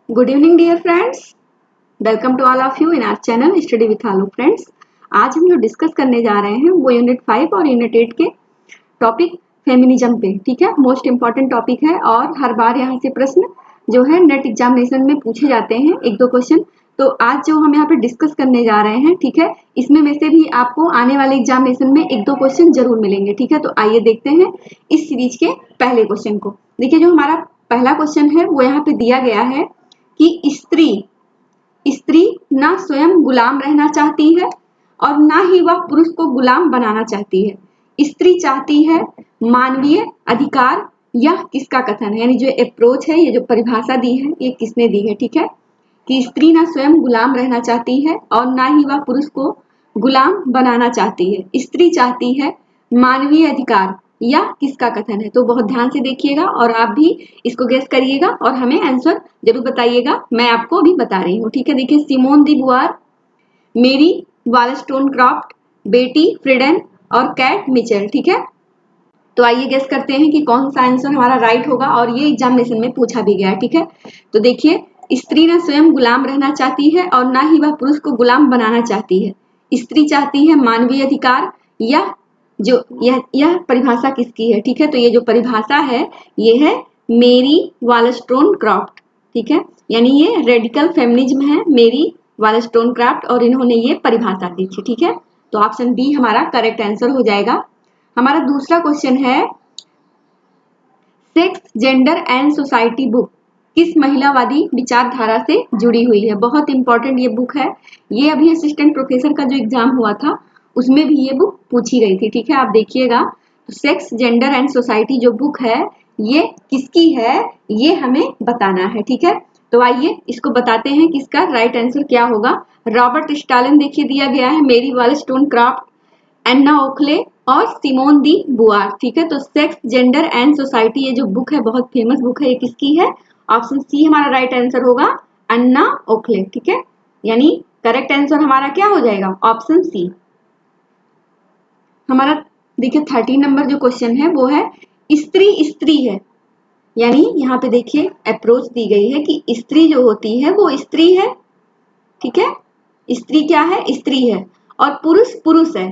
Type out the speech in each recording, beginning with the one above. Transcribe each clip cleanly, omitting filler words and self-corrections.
Good evening dear friends. Welcome to all of you in our channel Study with Alu friends. आज हम जो discuss करने जा रहे हैं वो यूनिट 5 और यूनिट 8 के टॉपिक फेमिनिज्म पे, ठीक है। मोस्ट इम्पॉर्टेंट टॉपिक है और हर बार यहाँ से प्रश्न जो है नेट एग्जामिनेशन में पूछे जाते हैं, एक दो क्वेश्चन। तो आज जो हम यहाँ पे डिस्कस करने जा रहे हैं, ठीक है, इसमें में से भी आपको आने वाले एग्जामिनेशन में एक दो क्वेश्चन जरूर मिलेंगे, ठीक है। तो आइए देखते हैं इस सीरीज के पहले क्वेश्चन को। देखिए, जो हमारा पहला क्वेश्चन है वो यहाँ पे दिया गया है कि स्त्री ना स्वयं गुलाम रहना चाहती है और ना ही वह पुरुष को गुलाम बनाना चाहती है। स्त्री चाहती है मानवीय अधिकार। यह किसका कथन है? यानी जो अप्रोच है, ये जो परिभाषा दी है, ये किसने दी है? ठीक है, कि स्त्री ना स्वयं गुलाम रहना चाहती है और ना ही वह पुरुष को गुलाम बनाना चाहती है। स्त्री चाहती है मानवीय अधिकार। यह किसका कथन है? तो बहुत ध्यान से देखिएगा और आप भी इसको गेस करिएगा और हमें आंसर जरूर बताइएगा। मैं आपको अभी बता रही हूँ, ठीक है। देखिए, सिमोन दी बुआर, मेरी वालस्टोनक्रॉफ्ट, बेटी फ्रीडेन और कैट मिचेल, ठीक है। तो आइए गेस करते हैं कि कौन सा आंसर हमारा राइट होगा और ये एग्जामिनेशन में पूछा भी गया है, ठीक है। तो देखिए, स्त्री ना स्वयं गुलाम रहना चाहती है और ना ही वह पुरुष को गुलाम बनाना चाहती है। स्त्री चाहती है मानवीय अधिकार। यह परिभाषा किसकी है? ठीक है, तो ये जो परिभाषा है ये है मेरी वालस्टोनक्रॉफ्ट, ठीक है। यानी ये रेडिकल फेमिनिज्म है, मेरी वालस्टोनक्रॉफ्ट, और इन्होंने ये परिभाषा दी थी, ठीक है। तो ऑप्शन बी हमारा करेक्ट आंसर हो जाएगा। हमारा दूसरा क्वेश्चन है, sex, gender and society book किस महिलावादी विचारधारा से जुड़ी हुई है? बहुत इंपॉर्टेंट ये बुक है। ये अभी असिस्टेंट प्रोफेसर का जो एग्जाम हुआ था उसमें भी ये बुक पूछी गई थी, ठीक है। आप देखिएगा, तो सेक्स, जेंडर एंड सोसाइटी जो बुक है ये किसकी है, ये हमें बताना है, ठीक है। तो आइए इसको बताते हैं कि इसका राइट आंसर क्या होगा। रॉबर्ट स्टालिन देखिए दिया गया है, मेरी वालस्टोनक्रॉफ्ट, एन्ना ओखले और सिमोन दी बुआर, ठीक है। तो सेक्स, जेंडर एंड सोसाइटी ये जो बुक है बहुत फेमस बुक है, ये किसकी है? ऑप्शन सी हमारा राइट आंसर होगा, अन्ना ओखले, ठीक है। यानी करेक्ट आंसर हमारा क्या हो जाएगा? Option C. हमारा देखिए 13 नंबर जो क्वेश्चन है वो है, स्त्री है। यानी यहाँ पे देखिए अप्रोच दी गई है कि स्त्री जो होती है वो स्त्री है, ठीक है। स्त्री क्या है? स्त्री है। और पुरुष पुरुष है।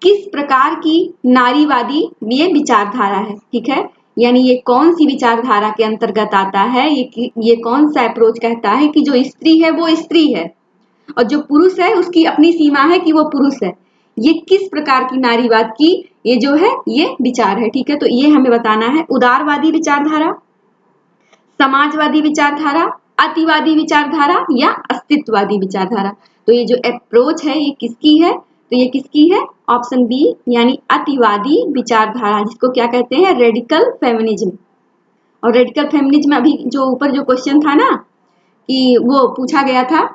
किस प्रकार की नारीवादी ये विचारधारा है, ठीक है। यानी ये कौन सी विचारधारा के अंतर्गत आता है? ये कौन सा अप्रोच कहता है कि जो स्त्री है वो स्त्री है और जो पुरुष है उसकी अपनी सीमा है कि वो पुरुष है। ये किस प्रकार की नारीवाद की ये जो है ये विचार है, ठीक है। तो ये हमें बताना है। उदारवादी विचारधारा, समाजवादी विचारधारा, अतिवादी विचारधारा या अस्तित्ववादी विचारधारा। तो ये जो अप्रोच है ये किसकी है? तो ये किसकी है? ऑप्शन बी, यानी अतिवादी विचारधारा, जिसको क्या कहते हैं? Radical feminism. और रेडिकल फेमिनिज्म अभी जो ऊपर जो क्वेश्चन था ना कि वो पूछा गया था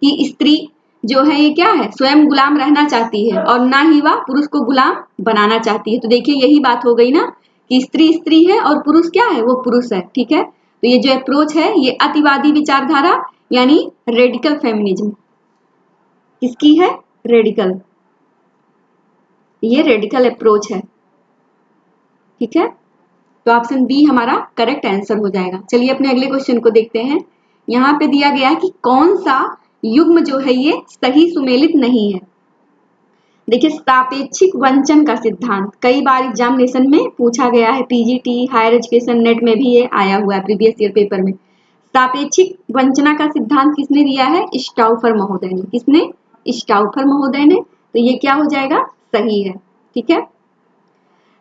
कि स्त्री जो है ये क्या है? स्वयं गुलाम रहना चाहती है और ना ही वह पुरुष को गुलाम बनाना चाहती है। तो देखिए यही बात हो गई ना कि स्त्री स्त्री है और पुरुष क्या है? वो पुरुष है, ठीक है। तो ये जो अप्रोच है ये अतिवादी विचारधारा यानी रेडिकल फेमिनिज्म किसकी है? रेडिकल। ये रेडिकल अप्रोच है, ठीक है। तो ऑप्शन बी हमारा करेक्ट आंसर हो जाएगा। चलिए अपने अगले क्वेश्चन को देखते हैं। यहाँ पे दिया गया है कि कौन सा युग्म जो है ये सही सुमेलित नहीं है। देखिए, सापेक्षिक वंचन का सिद्धांत कई बार एग्जामिनेशन में पूछा गया है, पीजीटी, हायर एजुकेशन, नेट में भी ये आया हुआ है प्रीवियस ईयर पेपर में। सापेक्षिक वंचना का सिद्धांत किसने दिया है? स्टाउफर महोदय ने। किसने? स्टाउफर महोदय ने। तो ये क्या हो जाएगा? सही है, ठीक है।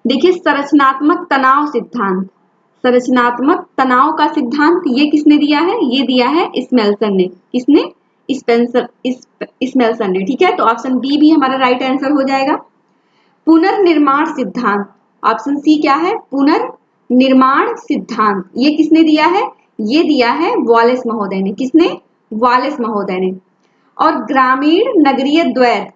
देखिए, संरचनात्मक तनाव सिद्धांत, संरचनात्मक तनाव का सिद्धांत ये किसने दिया है? ये दिया है स्मेल्सन ने। किसने? स्मेल्सन ने, ठीक है। तो ऑप्शन बी भी हमारा राइट आंसर हो जाएगा। पुनर्निर्माण सिद्धांत, ऑप्शन सी क्या है? पुनर्निर्माण सिद्धांत, ये किसने दिया है? ये दिया है वॉलेस महोदय ने। किसने? वॉलेस महोदय ने। और ग्रामीण नगरीय द्वैत,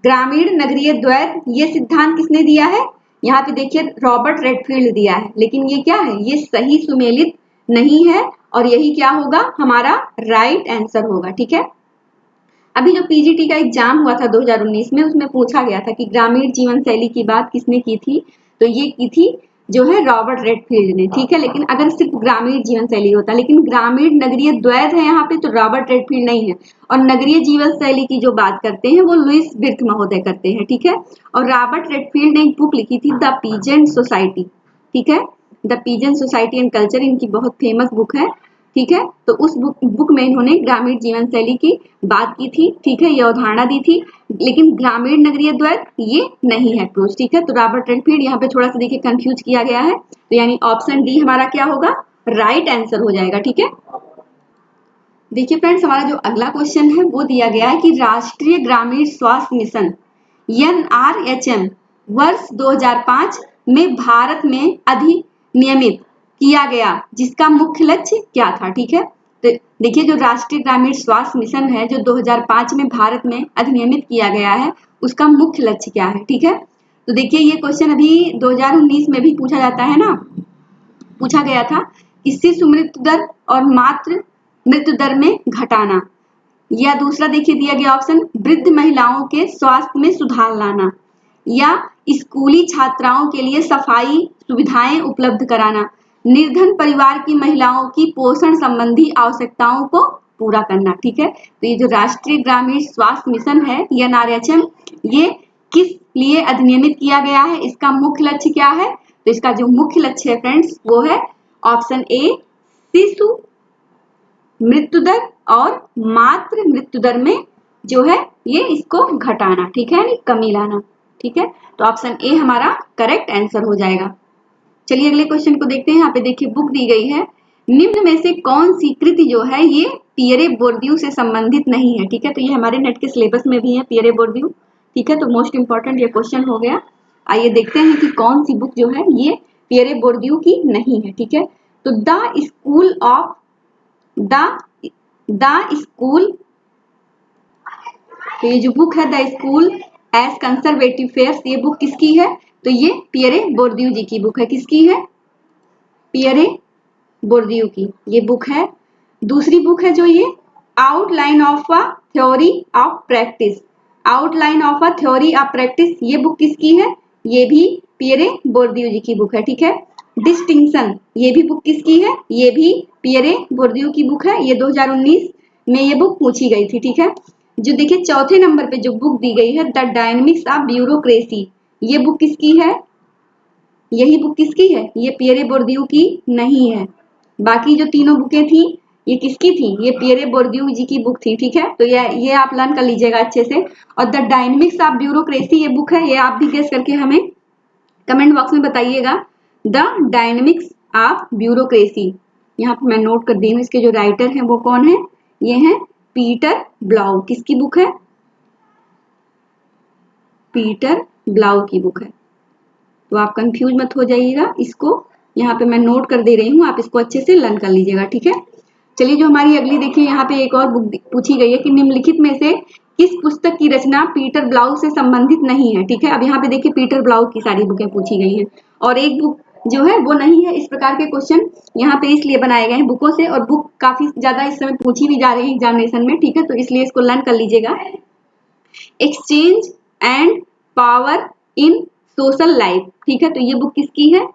ग्रामीण नगरीय द्वैत ये सिद्धांत किसने दिया है? यहाँ पे देखिए रॉबर्ट रेडफील्ड दिया है, लेकिन ये क्या है? ये सही सुमेलित नहीं है और यही क्या होगा? हमारा राइट आंसर होगा, ठीक है। अभी जो पीजीटी का एग्जाम हुआ था 2019 में, उसमें पूछा गया था कि ग्रामीण जीवन शैली की बात किसने की थी? तो ये की थी जो है रॉबर्ट रेडफील्ड ने, ठीक है। लेकिन अगर सिर्फ ग्रामीण जीवन शैली होता, लेकिन ग्रामीण नगरीय द्वैध है यहाँ पे, तो रॉबर्ट रेडफील्ड नहीं है। और नगरीय जीवन शैली की जो बात करते हैं वो लुईस बिर्क महोदय करते हैं, ठीक है। और रॉबर्ट रेडफील्ड ने एक बुक लिखी थी द पीजेंट सोसाइटी, ठीक है। The peasant society and culture इनकी बहुत फेमस बुक है, ठीक है। तो उस बुक में इन्होंने ग्रामीण जीवन शैली की बात की थी, ठीक है, ये अवधारणा दी थी। लेकिन ग्रामीण नगरीय द्वैध ये नहीं है प्रूफ, ठीक है। तो रॉबर्ट रेडफील्ड यहाँ पे थोड़ा सा देखिए कंफ्यूज किया गया है, तो यानी ऑप्शन डी हमारा क्या होगा, राइट आंसर हो जाएगा, ठीक है। देखिए फ्रेंड्स, हमारा जो अगला क्वेश्चन है वो दिया गया है कि राष्ट्रीय ग्रामीण स्वास्थ्य मिशन NRHM वर्ष 2005 में भारत में अधिनियमित किया गया, जिसका मुख्य लक्ष्य क्या था, ठीक है। तो देखिए जो राष्ट्रीय ग्रामीण स्वास्थ्य मिशन है जो 2005 में भारत में अधिनियमित किया गया है, उसका मुख्य लक्ष्य क्या है, ठीक है। तो देखिए ये क्वेश्चन अभी 2019 में भी पूछा जाता है ना, पूछा गया था कि शिशु मृत्यु दर और मातृ मृत्यु दर में घटाना, या दूसरा देखिए दिया गया ऑप्शन वृद्ध महिलाओं के स्वास्थ्य में सुधार लाना, या स्कूली छात्राओं के लिए सफाई सुविधाएं उपलब्ध कराना, निर्धन परिवार की महिलाओं की पोषण संबंधी आवश्यकताओं को पूरा करना, ठीक है। तो ये जो राष्ट्रीय ग्रामीण स्वास्थ्य मिशन है NRHM, ये किस लिए अधिनियमित किया गया है, इसका मुख्य लक्ष्य क्या है। तो इसका जो मुख्य लक्ष्य है फ्रेंड्स वो है ऑप्शन ए, शिशु मृत्यु दर और मातृ मृत्यु दर में जो है ये इसको घटाना, ठीक है, कमी लाना, ठीक है। तो ऑप्शन ए हमारा करेक्ट आंसर हो जाएगा। चलिए अगले क्वेश्चन को देखते हैं। यहाँ पे देखिए बुक दी गई है, निम्न में से कौन सी कृति जो है ये पियरे बोर्दियू से संबंधित नहीं है, ठीक है। तो ये हमारे नेट के सिलेबस में भी है पियरे बोर्दियू, ठीक है। तो मोस्ट इंपॉर्टेंट ये क्वेश्चन हो गया। आइए देखते हैं कि कौन सी बुक जो है ये पियरे बोर्दियू की नहीं है, ठीक है। तो the school of the school, तो ये जो बुक है the school as conservative fairs, ये बुक किसकी है, तो ये पियरे बोर्दियू जी की बुक है। किसकी है, पियरे बोर्दियू की ये बुक है। दूसरी बुक है जो ये outline of a theory of practice, outline of a theory of practice, ये बुक किसकी है, ये भी पियरे बोर्दियू जी की बुक है, ठीक है। डिस्टिंक्शन, ये भी बुक किसकी है, ये भी पियरे बोर्दियू की बुक है। ये 2019 में ये बुक पूछी गई थी, ठीक है। जो देखिए चौथे नंबर पे जो बुक दी गई है द डायनेमिक्स ऑफ ब्यूरोक्रेसी, ये बुक किसकी है, यही बुक किसकी है, ये पियरे बोर्दियू की नहीं है। बाकी जो तीनों बुकें थी ये किसकी थी, ये पियरे बोर्दियू जी की बुक थी, ठीक है। तो ये आप लर्न कर लीजिएगा अच्छे से। और द डायनेमिक्स ऑफ ब्यूरोक्रेसी ये बुक है, ये आप भी गेस करके हमें कमेंट बॉक्स में बताइएगा। द डायनेमिक्स ऑफ ब्यूरोक्रेसी, यहाँ पे मैं नोट कर दी हूँ, इसके जो राइटर हैं वो कौन है, ये है पीटर ब्लाउ। किसकी बुक है, पीटर ब्लाउ की बुक है। तो आप कंफ्यूज मत हो जाइएगा, इसको यहाँ पे मैं नोट कर दे रही हूँ, आप इसको अच्छे से लर्न कर लीजिएगा, ठीक है। चलिए जो हमारी अगली देखिए यहाँ पे एक और बुक पूछी गई है कि निम्नलिखित में से किस पुस्तक की रचना पीटर ब्लाउ से संबंधित नहीं है, ठीक है। अब यहाँ पे देखिए पीटर ब्लाउ की सारी बुकें पूछी गई हैं और एक बुक जो है वो नहीं है। इस प्रकार के क्वेश्चन यहाँ पे इसलिए बनाए गए हैं बुकों से, और बुक काफी ज्यादा इस समय पूछी भी जा रही है एग्जामिनेशन में, ठीक है। तो इसलिए इसको लर्न कर लीजिएगा। Exchange and power in social life, ठीक है। तो ये बुक किसकी है,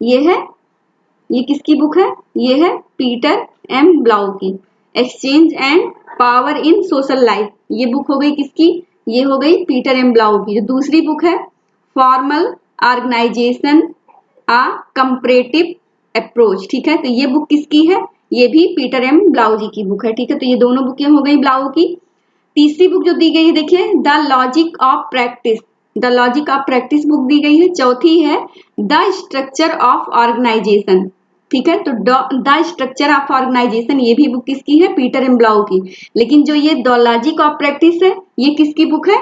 ये किसकी बुक है, ये है पीटर एम ब्लाउ की। Exchange and power in social life, ये बुक हो गई किसकी, ये हो गई पीटर एम ब्लाउ की। जो दूसरी बुक है फॉर्मल ऑर्गेनाइजेशन आ कंपैरेटिव अप्रोच, ठीक है। तो ये बुक किसकी है, ये भी पीटर एम ब्लाउ जी की बुक है, ठीक है। तो ये दोनों बुकें हो गई ब्लाउ की। तीसरी बुक जो दी गई है देखिए the logic of practice, the logic of practice book दी गई है। चौथी है द स्ट्रक्चर ऑफ ऑर्गेनाइजेशन, ठीक है। तो द स्ट्रक्चर ऑफ ऑर्गेनाइजेशन ये भी बुक किसकी है, पीटर एम ब्लाउ की। लेकिन जो ये द लॉजिक ऑफ प्रैक्टिस है ये किसकी बुक है,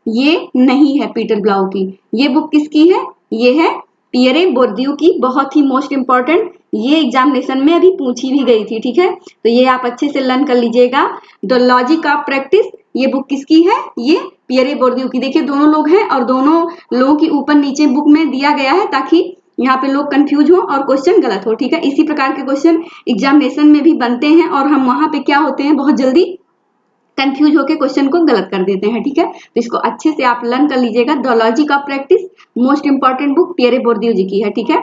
ये नहीं है पीटर ब्लाउ की। ये बुक किसकी है, ये है पियरे बोर्दियू की। बहुत ही मोस्ट इंपॉर्टेंट, ये एग्जामिनेशन में अभी पूछी भी गई थी, ठीक है। तो ये आप अच्छे से लर्न कर लीजिएगा। द लॉजिक ऑफ प्रैक्टिस ये बुक किसकी है, ये पियरे बोर्दियू की। देखिए दोनों लोग हैं और दोनों लोगों की ऊपर नीचे बुक में दिया गया है ताकि यहाँ पे लोग कंफ्यूज हो और क्वेश्चन गलत हो, ठीक है। इसी प्रकार के क्वेश्चन एग्जामिनेशन में भी बनते हैं और हम वहां पे क्या होते हैं, बहुत जल्दी कंफ्यूज होकर क्वेश्चन को गलत कर देते हैं, ठीक है। तो इसको अच्छे से आप लर्न कर लीजिएगा। The logic of practice most important book Pierre Bourdieu ji की है, ठीक है।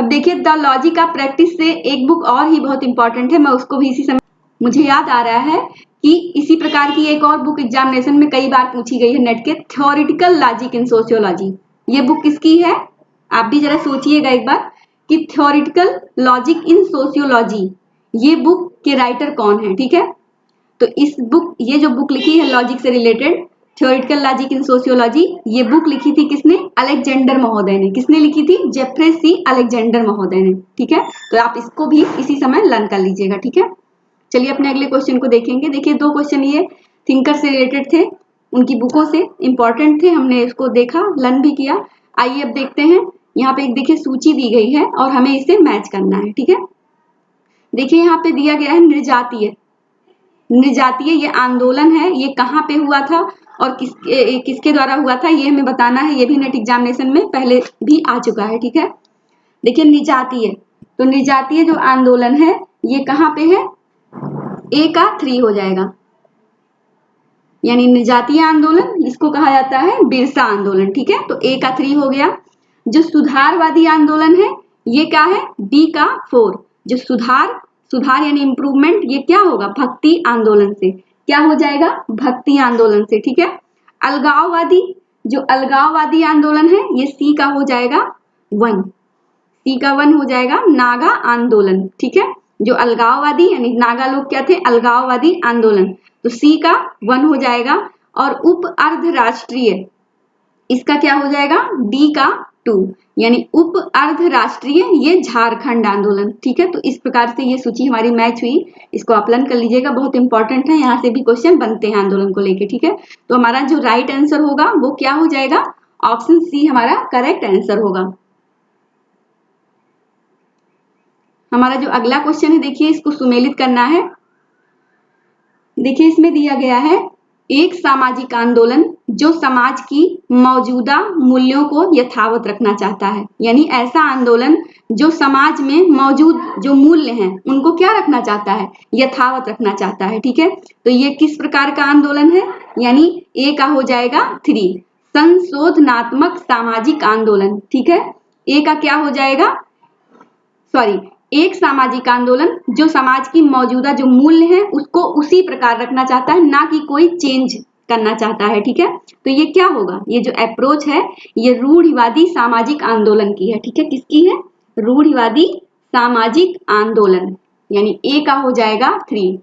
अब देखिए द लॉजिक ऑफ प्रैक्टिस से एक बुक और ही बहुत इंपॉर्टेंट है, मैं उसको भी इसी समय मुझे याद आ रहा है कि इसी प्रकार की एक और बुक एग्जामिनेशन में कई बार पूछी गई है नेट के, थ्योरेटिकल लॉजिक इन सोशियोलॉजी। ये बुक किसकी है? आप भी जरा सोचिएगा एक बार कि थ्योरेटिकल लॉजिक इन सोशियोलॉजी ये बुक के राइटर कौन है। ठीक है, तो ये जो बुक लिखी है लॉजिक से related, theoretical logic in sociology, ये बुक लिखी थी किसने? अलेक्जेंडर महोदय ने। किसने लिखी थी? जेफ्रे सी अलेक्जेंडर महोदय ने। ठीक है, तो आप इसको भी इसी समय लर्न कर लीजिएगा। ठीक है, चलिए अपने अगले क्वेश्चन को देखेंगे। देखिए 2 क्वेश्चन ये थिंकर से रिलेटेड थे, उनकी बुकों से इंपॉर्टेंट थे, हमने इसको देखा, लर्न भी किया। आइए अब देखते हैं। यहाँ पे एक देखिए सूची दी गई है और हमें इसे मैच करना है। ठीक है, देखिए यहाँ पे दिया गया है निर्जातीय। निर्जातीय ये आंदोलन है, ये कहाँ पे हुआ था और किसके द्वारा हुआ था ये हमें बताना है। ये भी नेट एग्जामिनेशन में पहले भी आ चुका है। ठीक है, देखिए निर्जातीय, तो निर्जातीय जो आंदोलन है ये कहाँ पे है? ए का 3 हो जाएगा, यानी निर्जातीय आंदोलन इसको कहा जाता है बिरसा आंदोलन। ठीक है, तो ए का 3 हो गया। जो सुधारवादी आंदोलन है ये क्या है? बी का 4। जो सुधार यानी इंप्रूवमेंट, ये क्या होगा? भक्ति आंदोलन से। क्या हो जाएगा? भक्ति आंदोलन से। ठीक है, अलगाववादी, जो अलगाववादी आंदोलन है ये सी का हो जाएगा 1। सी का 1 हो जाएगा नागा आंदोलन। ठीक है, जो अलगाववादी यानी नागा लोग क्या थे? अलगाववादी आंदोलन, तो सी का 1 हो जाएगा। और उप अर्धराष्ट्रीय, इसका क्या हो जाएगा? डी का 2, यानी उप अर्धराष्ट्रीय ये झारखंड आंदोलन। ठीक है, तो इस प्रकार से ये सूची हमारी मैच हुई, इसको आप लर्न कर लीजिएगा, बहुत इंपॉर्टेंट है, यहाँ से भी क्वेश्चन बनते हैं आंदोलन को लेके। ठीक है, तो हमारा जो राइट आंसर होगा वो क्या हो जाएगा? ऑप्शन सी हमारा करेक्ट आंसर होगा। हमारा जो अगला क्वेश्चन है देखिए इसको सुमेलित करना है। देखिए इसमें दिया गया है एक सामाजिक आंदोलन जो समाज की मौजूदा मूल्यों को यथावत रखना चाहता है, यानी ऐसा आंदोलन जो समाज में मौजूद जो मूल्य हैं उनको क्या रखना चाहता है? यथावत रखना चाहता है। ठीक है, तो ये किस प्रकार का आंदोलन है? यानी ए का हो जाएगा 3, संशोधनात्मक सामाजिक आंदोलन। ठीक है, ए का क्या हो जाएगा? सॉरी, एक सामाजिक आंदोलन जो समाज की मौजूदा जो मूल्य है उसको उसी प्रकार रखना चाहता है, ना कि कोई चेंज करना चाहता है। ठीक है, तो ये क्या होगा? ये जो अप्रोच है ये रूढ़िवादी सामाजिक आंदोलन की है। ठीक है, किसकी है? रूढ़िवादी सामाजिक आंदोलन, यानी ए का हो जाएगा 3,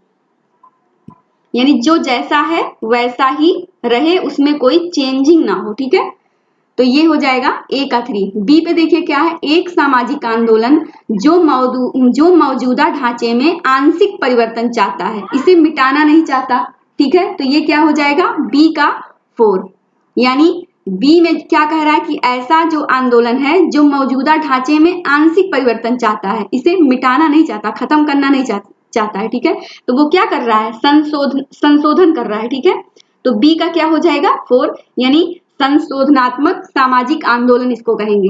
यानी जो जैसा है वैसा ही रहे, उसमें कोई चेंजिंग ना हो। ठीक है, तो ये हो जाएगा ए का 3। बी पे देखिए क्या है? एक सामाजिक आंदोलन जो मौजूदा ढांचे में आंशिक परिवर्तन चाहता है, इसे मिटाना नहीं चाहता। ठीक है, तो ये क्या हो जाएगा? बी का 4, यानी बी में क्या कह रहा है कि ऐसा जो आंदोलन है जो मौजूदा ढांचे में आंशिक परिवर्तन चाहता है, इसे मिटाना नहीं चाहता, खत्म करना नहीं चाहता है। ठीक है, तो वो क्या कर रहा है? संशोधन कर रहा है। ठीक है, तो बी का क्या हो जाएगा? 4, यानी संशोधनात्मक सामाजिक आंदोलन इसको कहेंगे।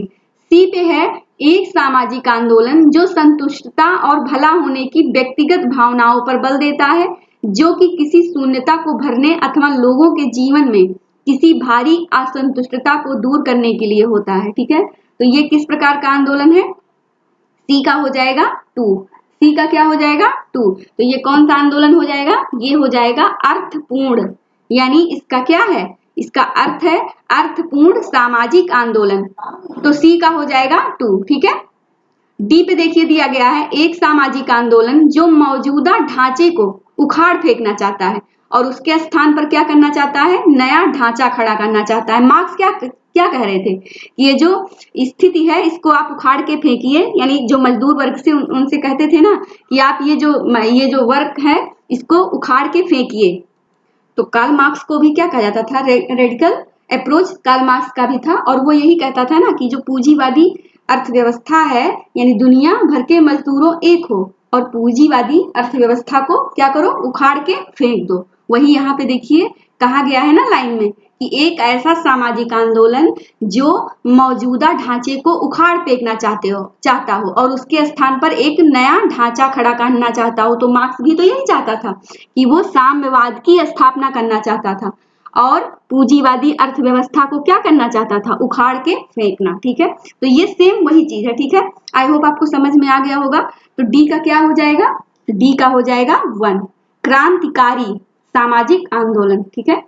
सी पे है एक सामाजिक आंदोलन जो संतुष्टता और भला होने की व्यक्तिगत भावनाओं पर बल देता है, जो कि किसी शून्यता को भरने अथवा लोगों के जीवन में किसी भारी असंतुष्टता को दूर करने के लिए होता है। ठीक है, तो ये किस प्रकार का आंदोलन है? सी का हो जाएगा 2। सी का क्या हो जाएगा? 2, तो ये कौन सा आंदोलन हो जाएगा? ये हो जाएगा अर्थपूर्ण, यानी इसका क्या है? इसका अर्थ है अर्थपूर्ण सामाजिक आंदोलन, तो सी का हो जाएगा 2। ठीक है, डी पे देखिए दिया गया है एक सामाजिक आंदोलन जो मौजूदा ढांचे को उखाड़ फेंकना चाहता है और उसके स्थान पर क्या करना चाहता है? नया ढांचा खड़ा करना चाहता है। मार्क्स क्या कह रहे थे कि ये जो स्थिति है इसको आप उखाड़ के फेंकिए, यानी जो मजदूर वर्ग से उनसे कहते थे ना कि आप ये जो वर्क है इसको उखाड़ के फेंकिए। तो कार्ल मार्क्स को भी क्या कहा जाता था? रेडिकल अप्रोच कार्ल मार्क्स का भी था, और वो यही कहता था ना कि जो पूंजीवादी अर्थव्यवस्था है यानी दुनिया भर के मजदूरों एक हो और पूंजीवादी अर्थव्यवस्था को क्या करो? उखाड़ के फेंक दो। वही यहाँ पे देखिए कहा गया है ना लाइन में कि एक ऐसा सामाजिक आंदोलन जो मौजूदा ढांचे को उखाड़ फेंकना चाहता हो और उसके स्थान पर एक नया ढांचा खड़ा करना चाहता हो। तो मार्क्स भी तो यही चाहता था कि वो साम्यवाद की स्थापना करना चाहता था। और पूंजीवादी अर्थव्यवस्था को क्या करना चाहता था, उखाड़ के फेंकना। ठीक है, तो ये सेम वही चीज है। ठीक है, आई होप आपको समझ में आ गया होगा। तो डी का क्या हो जाएगा, डी का हो जाएगा 1, क्रांतिकारी सामाजिक आंदोलन। ठीक है,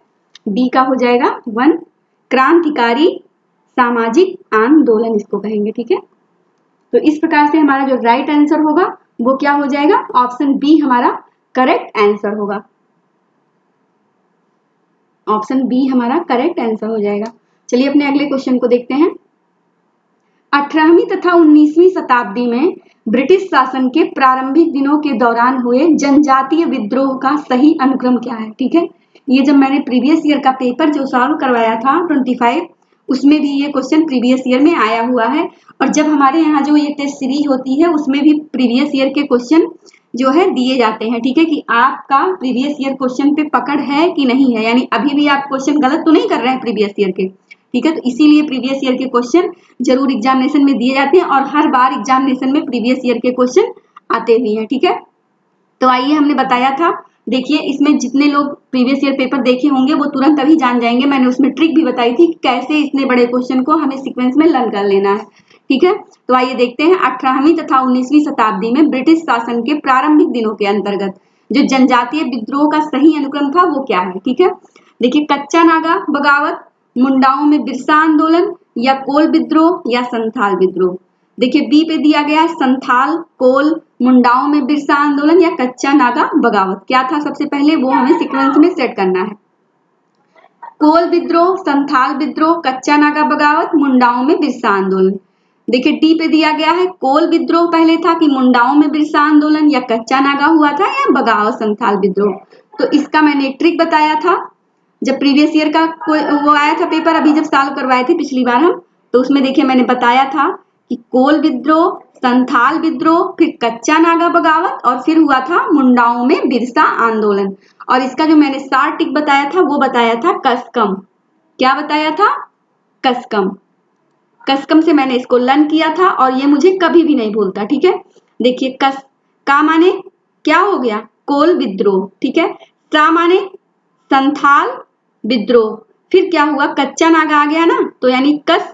डी का हो जाएगा 1, क्रांतिकारी सामाजिक आंदोलन इसको कहेंगे। ठीक है, तो इस प्रकार से हमारा जो राइट आंसर होगा वो क्या हो जाएगा, ऑप्शन बी हमारा करेक्ट आंसर होगा। ऑप्शन बी हमारा करेक्ट आंसर हो जाएगा। चलिए अपने अगले क्वेश्चन को देखते हैं। 18वीं तथा 19वीं शताब्दी में ब्रिटिश शासन के प्रारंभिक दिनों के दौरान हुए जनजातीय विद्रोह का सही अनुक्रम क्या है। ठीक है, ये जब मैंने प्रीवियस ईयर का पेपर जो सॉल्व करवाया था 25, उसमें भी ये क्वेश्चन प्रीवियस ईयर में आया हुआ है। और जब हमारे यहाँ जो ये टेस्ट सीरीज होती है उसमें भी प्रीवियस ईयर के क्वेश्चन जो है दिए जाते हैं। ठीक है, कि आपका प्रीवियस ईयर क्वेश्चन पे पकड़ है कि नहीं है, यानी अभी भी आप क्वेश्चन गलत तो नहीं कर रहे हैं प्रीवियस ईयर के। ठीक है, तो इसीलिए प्रीवियस ईयर के क्वेश्चन जरूर एग्जामिनेशन में दिए जाते हैं और हर बार एग्जामिनेशन में प्रीवियस ईयर के क्वेश्चन आते भी हैं। ठीक है, तो आइए हमने बताया था, देखिए इसमें जितने लोग प्रीवियस ईयर पेपर देखे होंगे वो तुरंत अभी जान जाएंगे। मैंने उसमें ट्रिक भी बताई थी कि कैसे इतने बड़े क्वेश्चन को हमें सीक्वेंस में लर्न कर लेना है। ठीक है, तो आइए देखते हैं 18वीं तथा 19वीं शताब्दी में ब्रिटिश शासन के प्रारंभिक दिनों के अंतर्गत जो जनजातीय विद्रोह का सही अनुक्रम था वो क्या है। ठीक है, देखिए कच्चा नागा बगावत, मुंडाओं में बिरसा आंदोलन, या कोल विद्रोह, या संथाल विद्रोह। देखिए बी पे दिया गया है संथाल, कोल, मुंडाओं में बिरसा आंदोलन या कच्चा नागा बगावत। क्या था सबसे पहले वो हमें सीक्वेंस में सेट करना है। कोल विद्रोह, संथाल विद्रोह, कच्चा नागा बगावत, मुंडाओं में बिरसा आंदोलन। देखिए डी पे दिया गया है कोल विद्रोह पहले था कि मुंडाओं में बिरसा आंदोलन या कच्चा नागा हुआ था या बगावत संथाल विद्रोह। तो इसका मैंने एक ट्रिक बताया था जब प्रीवियस ईयर का वो आया था पेपर, अभी जब सॉल्व करवाए थे पिछली बार हम, तो उसमें देखिए मैंने बताया था कि कोल विद्रोह, संथाल विद्रोह, फिर कच्चा नागा बगावत और फिर हुआ था मुंडाओं में बिरसा आंदोलन। और इसका जो मैंने शॉर्ट टिक बताया था वो बताया था कसकम। क्या बताया था, कसकम। कसकम से मैंने इसको लर्न किया था और ये मुझे कभी भी नहीं भूलता। ठीक है, देखिए कस का माने क्या हो गया, कोल विद्रोह। ठीक है, सा माने संथाल विद्रोह, फिर क्या हुआ कच्चा नागा आ गया ना, तो यानी कस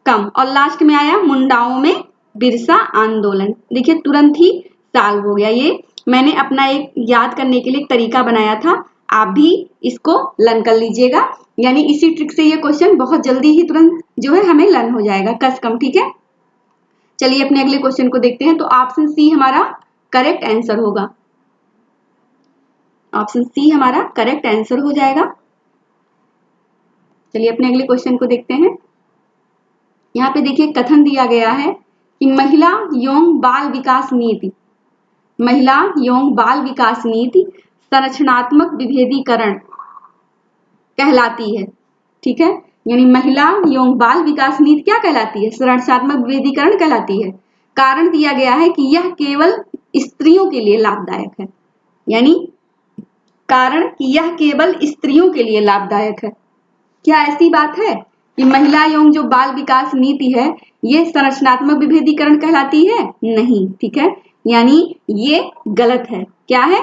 कम, और लास्ट में आया मुंडाओं में बिरसा आंदोलन। देखिए तुरंत ही सॉल्व हो गया। ये मैंने अपना एक याद करने के लिए एक तरीका बनाया था, आप भी इसको लर्न कर लीजिएगा। यानी इसी ट्रिक से ये क्वेश्चन बहुत जल्दी ही तुरंत जो है हमें लर्न हो जाएगा कसकम। ठीक है, चलिए अपने अगले क्वेश्चन को देखते हैं। तो ऑप्शन सी हमारा करेक्ट आंसर होगा। ऑप्शन सी हमारा करेक्ट आंसर हो जाएगा। चलिए अपने अगले क्वेश्चन को देखते हैं। यहाँ पे देखिए कथन दिया गया है कि महिला एवं बाल विकास नीति, महिला एवं बाल विकास नीति संरचनात्मक विभेदीकरण कहलाती है। ठीक है, यानी महिला एवं बाल विकास नीति क्या कहलाती है, संरचनात्मक विभेदीकरण कहलाती है। कारण दिया गया है कि यह केवल स्त्रियों के लिए लाभदायक है, यानी कारण कि यह केवल स्त्रियों के लिए लाभदायक है। क्या ऐसी बात है कि महिला एवं जो बाल विकास नीति है ये संरचनात्मक विभेदीकरण कहलाती है? नहीं। ठीक है, यानी ये गलत है। क्या है,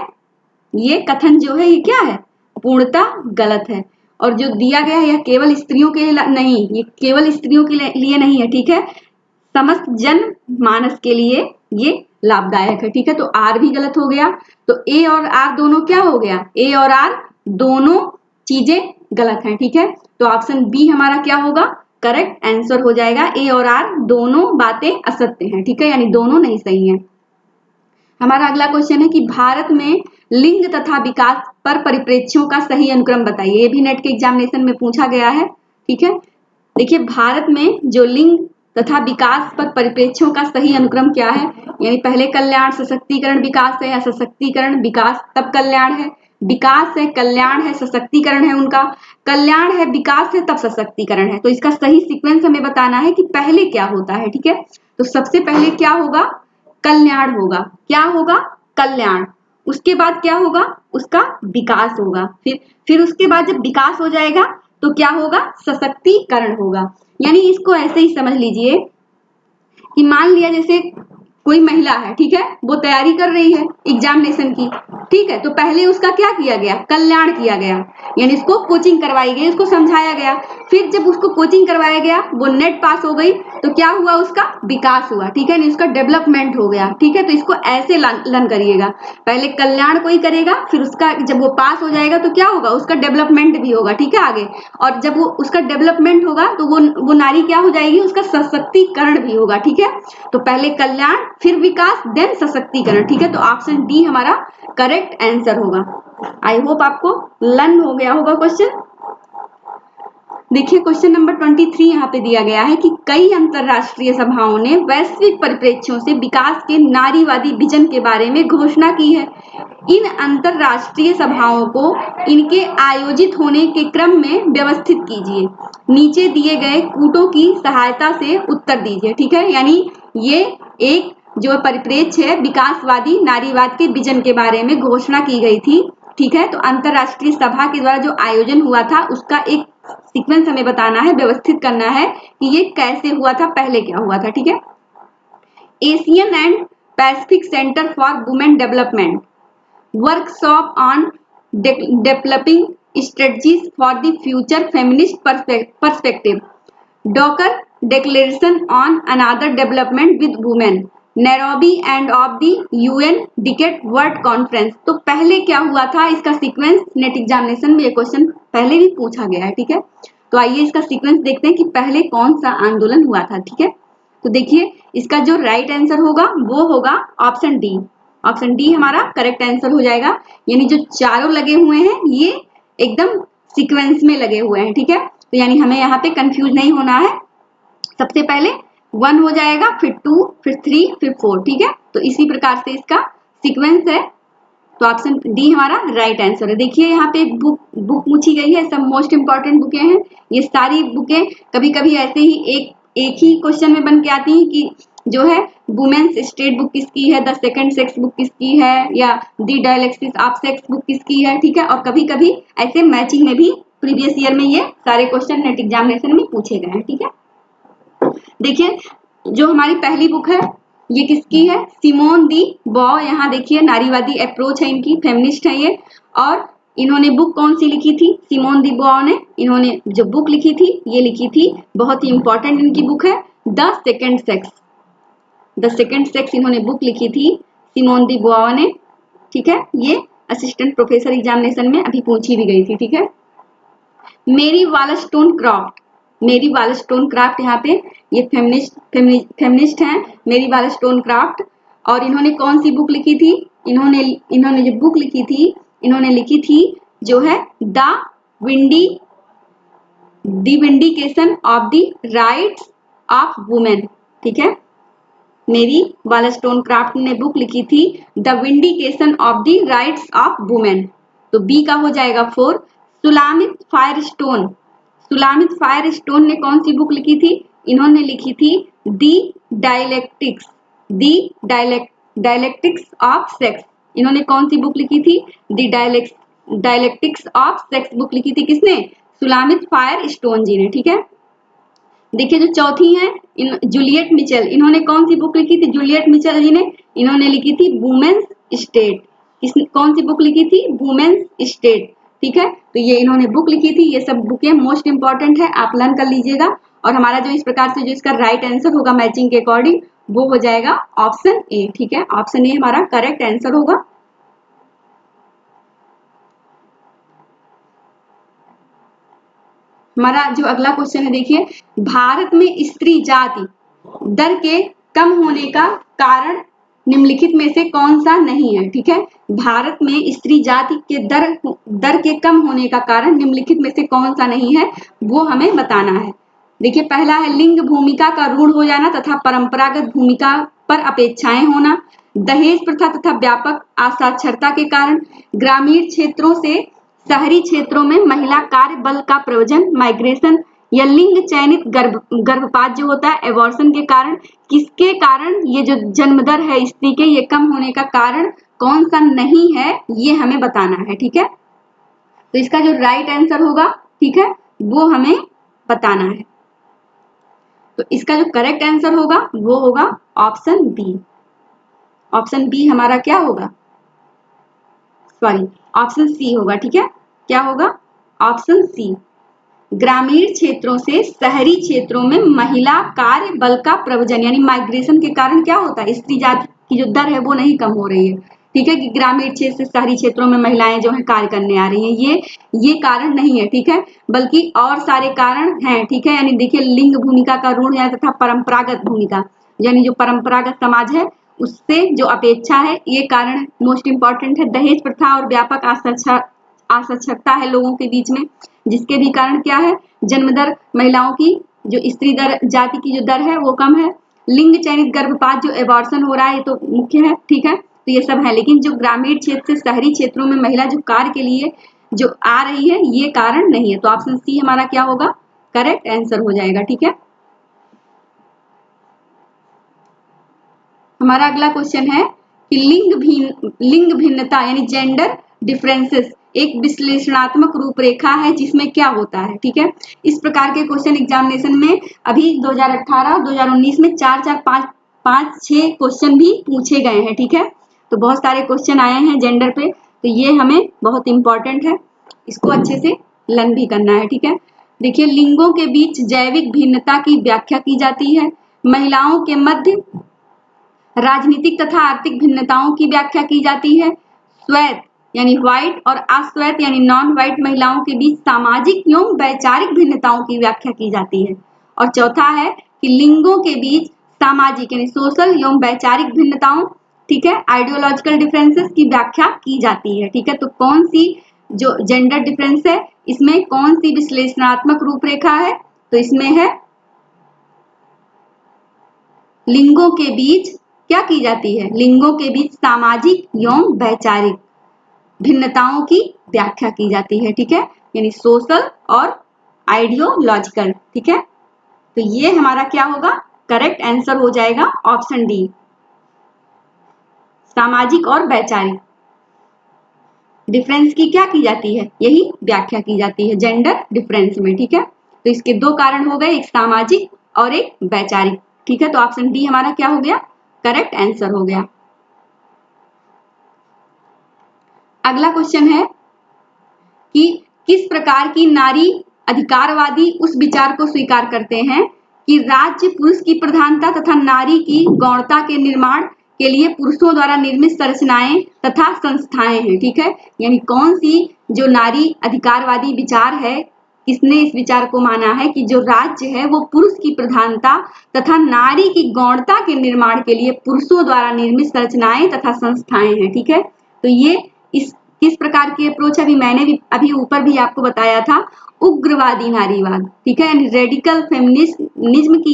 ये कथन जो है ये क्या है, पूर्णतः गलत है। और जो दिया गया है यह केवल स्त्रियों के लिए नहीं, ये केवल स्त्रियों के लिए नहीं है। ठीक है, समस्त जन मानस के लिए ये लाभदायक है। ठीक है, तो आर भी गलत हो गया। तो ए और आर दोनों क्या हो गया, ए और आर दोनों चीजें गलत हैं। ठीक है, तो ऑप्शन बी हमारा क्या होगा, करेक्ट आंसर हो जाएगा। ए और आर दोनों बातें असत्य हैं। ठीक है, यानी दोनों नहीं सही हैं। हमारा अगला क्वेश्चन है कि भारत में लिंग तथा विकास पर परिप्रेक्ष्यों का सही अनुक्रम बताइए। ये भी नेट के एग्जामिनेशन में पूछा गया है। ठीक है, देखिए भारत में जो लिंग तथा विकास पर परिप्रेक्ष्यों का सही अनुक्रम क्या है, यानी पहले कल्याण सशक्तिकरण विकास है, या सशक्तिकरण विकास तब कल्याण है, विकास है कल्याण है सशक्तिकरण है, उनका कल्याण है विकास है तब सशक्तिकरण है। तो इसका सही सीक्वेंस हमें बताना है कि पहले क्या होता है। ठीक है, तो सबसे पहले क्या होगा, कल्याण होगा। क्या होगा, कल्याण। उसके बाद क्या होगा, उसका विकास होगा। फिर उसके बाद जब विकास हो जाएगा तो क्या होगा, सशक्तिकरण होगा। यानी इसको ऐसे ही समझ लीजिए कि मान लिया जैसे कोई महिला है, ठीक है, वो तैयारी कर रही है एग्जामिनेशन की, ठीक है, तो पहले उसका क्या किया गया, कल्याण किया गया, यानी इसको कोचिंग करवाई गई, उसको समझाया गया। फिर जब उसको कोचिंग करवाया गया, वो नेट पास हो गई, तो क्या हुआ, उसका विकास हुआ, ठीक है, उसका डेवलपमेंट हो गया, ठीक है। तो इसको ऐसे लर्न करिएगा, पहले कल्याण कोई करेगा, फिर उसका जब वो पास हो जाएगा तो क्या होगा, उसका डेवलपमेंट भी होगा, ठीक है, आगे। और जब वो उसका डेवलपमेंट होगा तो वो नारी क्या हो जाएगी, उसका सशक्तिकरण भी होगा, ठीक है। तो पहले कल्याण, फिर विकास, देन सशक्तिकरण, ठीक है। तो ऑप्शन डी हमारा करेक्ट आंसर होगा। आई होप आपको लर्न हो गया होगा क्वेश्चन। देखिए क्वेश्चन नंबर 23 यहाँ पे दिया गया है कि कई अंतरराष्ट्रीय सभाओं ने वैश्विक परिप्रेक्ष्यों से विकास के नारीवादी विजन के बारे में घोषणा की है। इन अंतरराष्ट्रीय सभाओं को इनके आयोजित होने के क्रम में व्यवस्थित कीजिए। नीचे दिए गए कूटों की सहायता से उत्तर दीजिए, ठीक है। यानी ये एक जो परिप्रेक्ष्य है विकासवादी नारीवाद के विजन के बारे में घोषणा की गई थी, ठीक है। तो अंतरराष्ट्रीय सभा के द्वारा जो आयोजन हुआ था उसका एक सीक्वेंस हमें बताना है, व्यवस्थित करना है कि ये कैसे हुआ था, पहले क्या हुआ था, ठीक है। Asian and Pacific centre for women development, workshop on developing strategies for the future feminist perspective, Docker declaration on another development with women, Nairobi end of the UN decade world conference. तो पहले क्या हुआ था, इसका sequence net examination में ये question पहले भी पूछा गया है, ठीक है। तो आइए इसका सीक्वेंस देखते हैं कि पहले कौन सा आंदोलन हुआ था, ठीक है। तो देखिए इसका जो राइट आंसर होगा वो होगा ऑप्शन डी। ऑप्शन डी हमारा करेक्ट आंसर हो जाएगा। यानी जो चारों लगे हुए हैं ये एकदम सीक्वेंस में लगे हुए हैं, ठीक है। तो यानी हमें यहाँ पे कंफ्यूज नहीं होना है। सबसे पहले 1 हो जाएगा, फिर 2, फिर 3, फिर 4, ठीक है। तो इसी प्रकार से इसका सीक्वेंस है। तो ऑप्शन डी हमारा राइट आंसर है। देखिए यहाँ पे एक बुक पूछी गई है, सब मोस्ट इंपॉर्टेंट बुकें हैं। ये सारी बुकें कभी कभी ऐसे ही एक ही क्वेश्चन में बन के आती हैं कि जो है वुमेन्स स्टेट बुक किसकी है, द सेकंड सेक्स बुक किसकी है, या द डायलेक्सिस ऑफ सेक्स बुक किसकी है, ठीक है। और कभी कभी ऐसे मैचिंग में भी प्रीवियस ईयर में ये सारे क्वेश्चन नेट एग्जामिनेशन में पूछे गए हैं, ठीक है। देखिए जो हमारी पहली बुक है ये किसकी है, सिमोन दी बॉ। यहाँ देखिए नारीवादी अप्रोच है इनकी, फेमिनिस्ट है ये। और इन्होंने बुक कौन सी लिखी थी, सिमोन दी बॉ ने इन्होंने जो बुक लिखी थी ये लिखी थी, बहुत ही इंपॉर्टेंट इनकी बुक है, the second sex. The second sex इन्होंने बुक लिखी थी सिमोन दी बॉ ने, ठीक है। ये असिस्टेंट प्रोफेसर एग्जामिनेशन में अभी पूछी भी गई थी, ठीक है। मेरी वालस्टोनक्रॉफ्ट, मेरी वालस्टोनक्रॉफ्ट यहाँ पे ये फेमिनिस्ट हैं, मेरी वालस्टोनक्रॉफ्ट। और इन्होंने कौन सी बुक लिखी थी, इन्होंने जो बुक लिखी थी इन्होंने लिखी थी जो है the vindication of the rights of women, ठीक है। मेरी वालस्टोनक्रॉफ्ट ने बुक लिखी थी the vindication of the rights of women. तो बी का हो जाएगा 4। सुलामित फायरस्टोन, सुलामित फायरस्टोन ने कौन सी बुक लिखी थी, इन्होंने लिखी थी the dialectics, the dialectics of sex. इन्होंने कौन सी बुक लिखी थी, the dialectics of sex book लिखी थी किसने, सुलामित फायरस्टोन जी ने, ठीक है। देखिए जो चौथी है जूलियट मिचेल, इन्होंने कौन सी बुक लिखी थी, जूलियट मिचेल जी ने इन्होंने लिखी थी वुमेन्स स्टेट। कौन सी बुक लिखी थी, वुमेन्स स्टेट, ठीक है। तो ये इन्होंने बुक लिखी थी, ये सब बुकें मोस्ट इंपॉर्टेंट है, आप लर्न कर लीजिएगा। और हमारा जो इस प्रकार से जो इसका राइट आंसर होगा मैचिंग के अकॉर्डिंग वो हो जाएगा ऑप्शन ए, ठीक है। ऑप्शन ए हमारा करेक्ट आंसर होगा। हमारा जो अगला क्वेश्चन है देखिए, भारत में स्त्री जाति दर के कम होने का कारण निम्नलिखित में से कौन सा नहीं है, ठीक है। भारत में स्त्री जाति के दर के कम होने का कारण निम्नलिखित में से कौन सा नहीं है वो हमें बताना है। देखिए पहला है लिंग भूमिका का रूढ़ हो जाना तथा परंपरागत भूमिका पर अपेक्षाएं होना, दहेज प्रथा तथा व्यापक असाक्षरता के कारण, ग्रामीण क्षेत्रों से शहरी क्षेत्रों में महिला कार्य बल का प्रवजन माइग्रेशन, या लिंग चयनित गर्भपात जो होता है एबॉर्शन के कारण। किसके कारण ये जो जन्म दर है स्त्री के ये कम होने का कारण कौन सा नहीं है ये हमें बताना है, ठीक है। तो इसका जो राइट आंसर होगा, ठीक है, वो हमें बताना है। तो इसका जो करेक्ट आंसर होगा वो होगा ऑप्शन बी। ऑप्शन बी हमारा क्या होगा, सॉरी ऑप्शन सी होगा। ठीक है, क्या होगा, ऑप्शन सी। ग्रामीण क्षेत्रों से शहरी क्षेत्रों में महिला कार्य बल का प्रवजन, यानी माइग्रेशन के कारण क्या होता है, स्त्री जाति की जो दर है वो नहीं कम हो रही है। ठीक है, कि ग्रामीण क्षेत्र से शहरी क्षेत्रों में महिलाएं जो है कार्य करने आ रही हैं, ये कारण नहीं है। ठीक है, बल्कि और सारे कारण हैं। ठीक है, यानी देखिए लिंग भूमिका का ऋण है तथा परंपरागत भूमिका, यानी जो परंपरागत समाज है उससे जो अपेक्षा है, ये कारण मोस्ट इंपॉर्टेंट है। दहेज प्रथा और व्यापक असाक्षरता है लोगों के बीच में, जिसके भी कारण क्या है, जन्म दर महिलाओं की जो स्त्री दर जाति की जो दर है वो कम है। लिंग चयनित गर्भपात जो एबॉर्शन हो रहा है ये तो मुख्य है। ठीक है, तो ये सब है, लेकिन जो ग्रामीण क्षेत्र से शहरी क्षेत्रों में महिला जो कार्य के लिए जो आ रही है ये कारण नहीं है। तो ऑप्शन सी हमारा क्या होगा, करेक्ट आंसर हो जाएगा। ठीक है, हमारा अगला क्वेश्चन है कि लिंग भिन्नता यानी जेंडर डिफरेंसेस एक विश्लेषणात्मक रूपरेखा है जिसमें क्या होता है। ठीक है, इस प्रकार के क्वेश्चन एग्जामिनेशन में अभी 2018 और 2019 में 4-4-5-5-6 क्वेश्चन भी पूछे गए हैं। ठीक है, तो बहुत सारे क्वेश्चन आए हैं जेंडर पे, तो ये हमें बहुत इंपॉर्टेंट है, इसको अच्छे से लर्न भी करना है। ठीक है, देखिए लिंगों के बीच जैविक भिन्नता की व्याख्या की जाती है, महिलाओं के मध्य राजनीतिक तथा आर्थिक भिन्नताओं की व्याख्या की जाती है, श्वेत यानी व्हाइट और अश्वेत यानी नॉन व्हाइट महिलाओं के बीच सामाजिक एवं वैचारिक भिन्नताओं की व्याख्या की जाती है, और चौथा है कि लिंगों के बीच सामाजिक यानी सोशल एवं वैचारिक भिन्नताओं, ठीक है, आइडियोलॉजिकल डिफरेंसेस की व्याख्या की जाती है। ठीक है, तो कौन सी जो जेंडर डिफरेंस है इसमें कौन सी विश्लेषणात्मक रूपरेखा है, तो इसमें है लिंगों के बीच क्या की जाती है, लिंगों के बीच सामाजिक एवं वैचारिक भिन्नताओं की व्याख्या की जाती है। ठीक है, यानी सोशल और आइडियोलॉजिकल। ठीक है, तो ये हमारा क्या होगा, करेक्ट आंसर हो जाएगा ऑप्शन डी, सामाजिक और वैचारिक डिफरेंस की क्या की जाती है, यही व्याख्या की जाती है जेंडर डिफरेंस में। ठीक है, तो इसके दो कारण हो गए, एक सामाजिक और एक वैचारिक। ठीक है, तो ऑप्शन डी हमारा क्या हो गया, करेक्ट आंसर हो गया। अगला क्वेश्चन है कि किस प्रकार की नारी अधिकारवादी उस विचार को स्वीकार करते हैं कि राज्य पुरुष की प्रधानता तथा नारी की गौणता के निर्माण के लिए पुरुषों द्वारा निर्मित संरचनाएं तथा संस्थाएं हैं। ठीक है, यानी कौन सी जो नारी अधिकारवादी विचार है, किसने इस विचार को माना है कि जो राज्य है वो पुरुष की प्रधानता तथा नारी की गौणता के निर्माण के लिए पुरुषों द्वारा निर्मित संरचनाएं तथा संस्थाएं हैं। ठीक है, तो ये इस किस प्रकार की अप्रोच, अभी मैंने भी अभी ऊपर भी आपको बताया था, उग्रवादी नारीवाद। ठीक है, यानी रेडिकल फेमिनिज्म की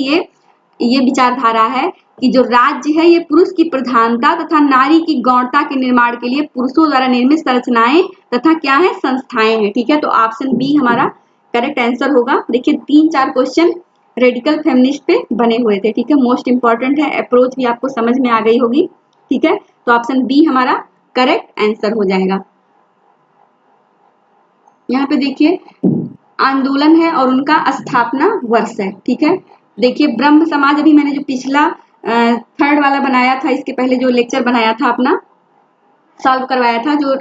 ये विचारधारा है कि जो राज्य है ये पुरुष की प्रधानता तथा नारी की गौणता के निर्माण के लिए पुरुषों द्वारा निर्मित संरचनाएं तथा क्या है, संस्थाएं हैं। ठीक है, तो ऑप्शन बी हमारा करेक्ट आंसर होगा। देखिए 3-4 क्वेश्चन रेडिकल फेमिनिस्ट पे बने हुए थे। ठीक है, मोस्ट इंपॉर्टेंट है, अप्रोच भी आपको समझ में आ गई होगी। ठीक है, तो ऑप्शन बी हमारा करेक्ट आंसर हो जाएगा। यहाँ पे देखिए आंदोलन है और उनका स्थापना वर्ष है। ठीक है, देखिए ब्रह्म समाज, अभी मैंने जो पिछला 3rd वाला बनाया था, इसके पहले जो लेक्चर बनाया था अपना सॉल्व करवाया था, जो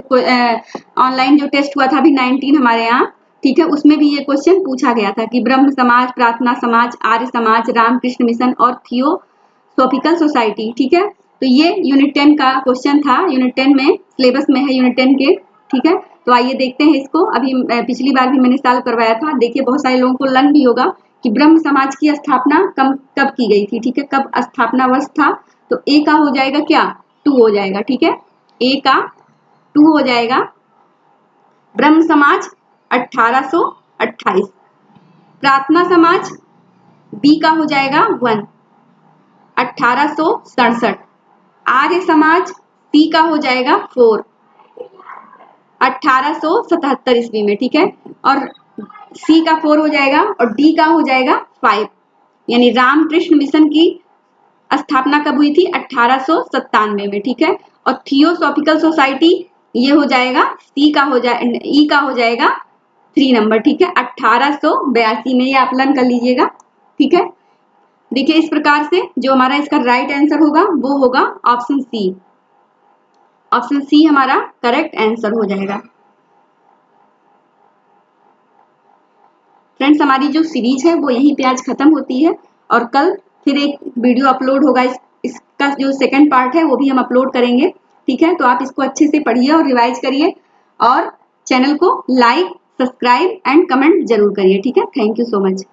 ऑनलाइन जो टेस्ट हुआ था अभी 19 हमारे यहाँ। ठीक है, उसमें भी ये क्वेश्चन पूछा गया था कि ब्रह्म समाज, प्रार्थना समाज, आर्य समाज, रामकृष्ण मिशन और थियोसॉफिकल सोसाइटी। ठीक है, तो ये यूनिट 10 का क्वेश्चन था, यूनिट 10 में सिलेबस में है, यूनिट 10 के। ठीक है, तो आइए देखते हैं इसको, अभी पिछली बार भी मैंने सॉल्व करवाया था। देखिए बहुत सारे लोगों को लर्न भी होगा कि ब्रह्म समाज की स्थापना कब की गई थी। ठीक है, कब स्थापना वर्ष था, तो ए का हो जाएगा क्या, 2 हो जाएगा। ठीक है, ए का 2 हो जाएगा। ब्रह्म समाज 1828, प्रार्थना समाज बी का हो जाएगा 1, 1867, आर्य समाज सी का हो जाएगा 4, 1877 ईस्वी में। ठीक है, और सी का 4 हो जाएगा और डी का हो जाएगा 5, यानी रामकृष्ण मिशन की स्थापना कब हुई थी, 1897 में। ठीक है, और थियोसॉफिकल सोसाइटी ये हो जाएगा सी का हो जाए, ई का हो जाएगा 3 नंबर। ठीक है, 1882 में, ये आप लर्न कर लीजिएगा। ठीक है, देखिए इस प्रकार से जो हमारा इसका राइट आंसर होगा वो होगा ऑप्शन सी। ऑप्शन सी हमारा करेक्ट आंसर हो जाएगा। फ्रेंड्स हमारी जो सीरीज है वो यहीं पे आज खत्म होती है और कल फिर एक वीडियो अपलोड होगा। इसका जो सेकंड पार्ट है वो भी हम अपलोड करेंगे। ठीक है, तो आप इसको अच्छे से पढ़िए और रिवाइज करिए और चैनल को लाइक, सब्सक्राइब एंड कमेंट जरूर करिए। ठीक है, थैंक यू सो मच।